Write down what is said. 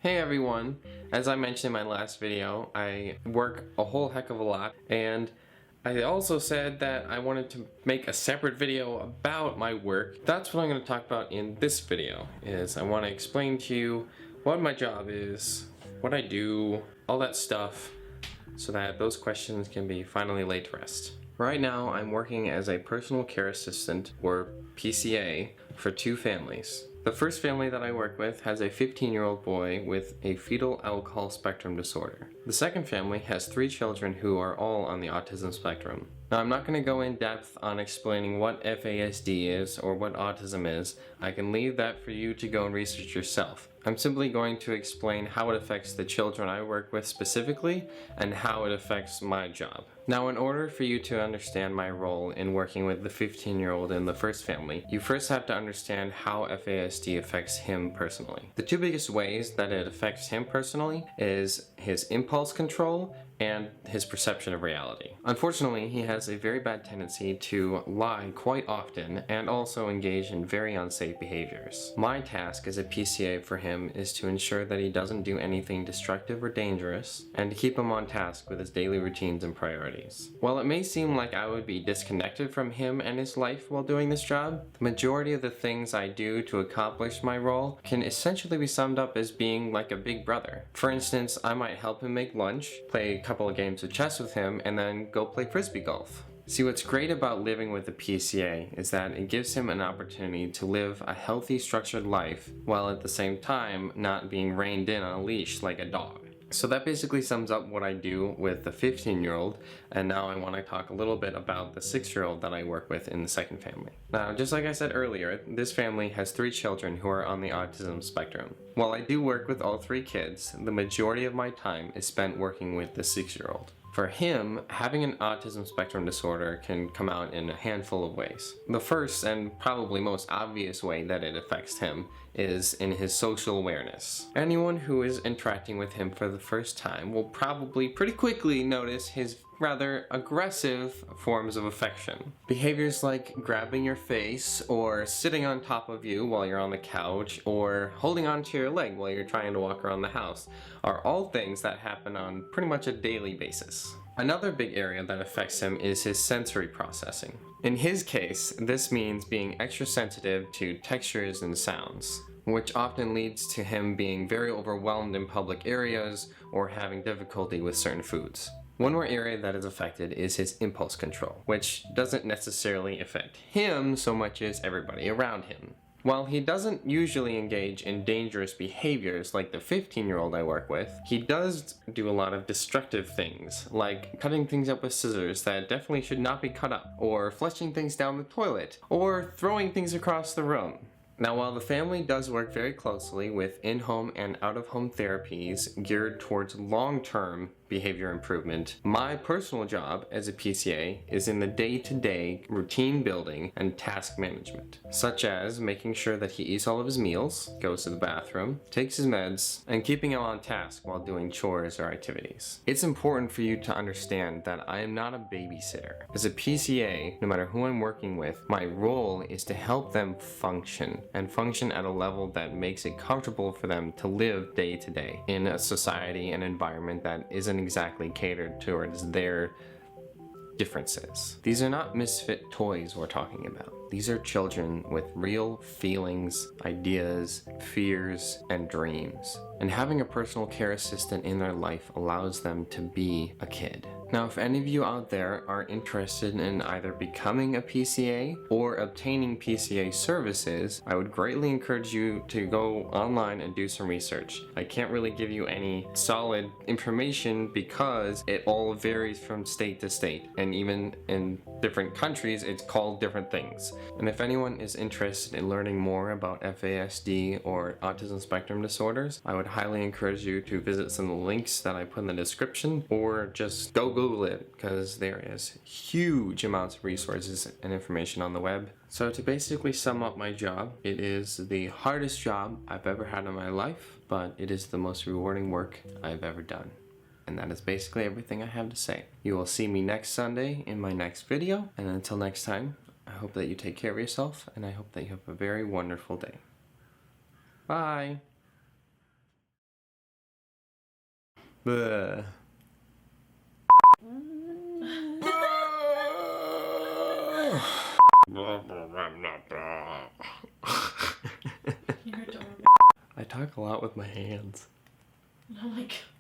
Hey everyone! As I mentioned in my last video, I work a whole heck of a lot, and I also said that I wanted to make a separate video about my work. That's what I'm going to talk about in this video, is I want to explain to you what my job is, what I do, all that stuff, so that those questions can be finally laid to rest. Right now, I'm working as a personal care assistant, or PCA, for two families. The first family that I work with has a 15-year-old boy with a fetal alcohol spectrum disorder. The second family has 3 children who are all on the autism spectrum. Now, I'm not going to go in depth on explaining what FASD is or what autism is. I can leave that for you to go and research yourself. I'm simply going to explain how it affects the children I work with specifically and how it affects my job. Now, in order for you to understand my role in working with the 15-year-old in the first family, you first have to understand how FASD affects him personally. The two biggest ways that it affects him personally is his impulse control and his perception of reality. Unfortunately, he has a very bad tendency to lie quite often and also engage in very unsafe behaviors. My task as a PCA for him is to ensure that he doesn't do anything destructive or dangerous and to keep him on task with his daily routines and priorities. While it may seem like I would be disconnected from him and his life while doing this job, the majority of the things I do to accomplish my role can essentially be summed up as being like a big brother. For instance, I might help him make lunch, play a couple of games of chess with him, and then go play frisbee golf. See, what's great about living with a PCA is that it gives him an opportunity to live a healthy, structured life while at the same time not being reined in on a leash like a dog. So that basically sums up what I do with the 15-year-old, and now I want to talk a little bit about the 6-year-old that I work with in the second family. Now, just like I said earlier, this family has 3 children who are on the autism spectrum. While I do work with all 3 kids, the majority of my time is spent working with the 6-year-old. For him, having an autism spectrum disorder can come out in a handful of ways. The first and probably most obvious way that it affects him is in his social awareness. Anyone who is interacting with him for the first time will probably pretty quickly notice his rather aggressive forms of affection. Behaviors like grabbing your face or sitting on top of you while you're on the couch or holding onto your leg while you're trying to walk around the house are all things that happen on pretty much a daily basis. Another big area that affects him is his sensory processing. In his case, this means being extra sensitive to textures and sounds, which often leads to him being very overwhelmed in public areas or having difficulty with certain foods. One more area that is affected is his impulse control, which doesn't necessarily affect him so much as everybody around him. While he doesn't usually engage in dangerous behaviors like the 15-year-old I work with, he does do a lot of destructive things, like cutting things up with scissors that definitely should not be cut up, or flushing things down the toilet, or throwing things across the room. Now, while the family does work very closely with in-home and out-of-home therapies geared towards long-term behavior improvement, my personal job as a PCA is in the day-to-day routine building and task management, such as making sure that he eats all of his meals, goes to the bathroom, takes his meds, and keeping him on task while doing chores or activities. It's important for you to understand that I am not a babysitter. As a PCA, no matter who I'm working with, my role is to help them function, and function at a level that makes it comfortable for them to live day to day in a society and environment that isn't exactly catered towards their differences. These are not misfit toys we're talking about. These are children with real feelings, ideas, fears, and dreams. And having a personal care assistant in their life allows them to be a kid. Now, if any of you out there are interested in either becoming a PCA or obtaining PCA services, I would greatly encourage you to go online and do some research. I can't really give you any solid information because it all varies from state to state, and even in different countries it's called different things. And if anyone is interested in learning more about FASD or autism spectrum disorders, I would highly encourage you to visit some of the links that I put in the description, or just go Google it, because there is huge amounts of resources and information on the web. So to basically sum up my job, it is the hardest job I've ever had in my life, but it is the most rewarding work I've ever done. And that is basically everything I have to say. You will see me next Sunday in my next video, and until next time, I hope that you take care of yourself, and I hope that you have a very wonderful day. Bye! Bleh. You're adorable. I talk a lot with my hands. Oh my god.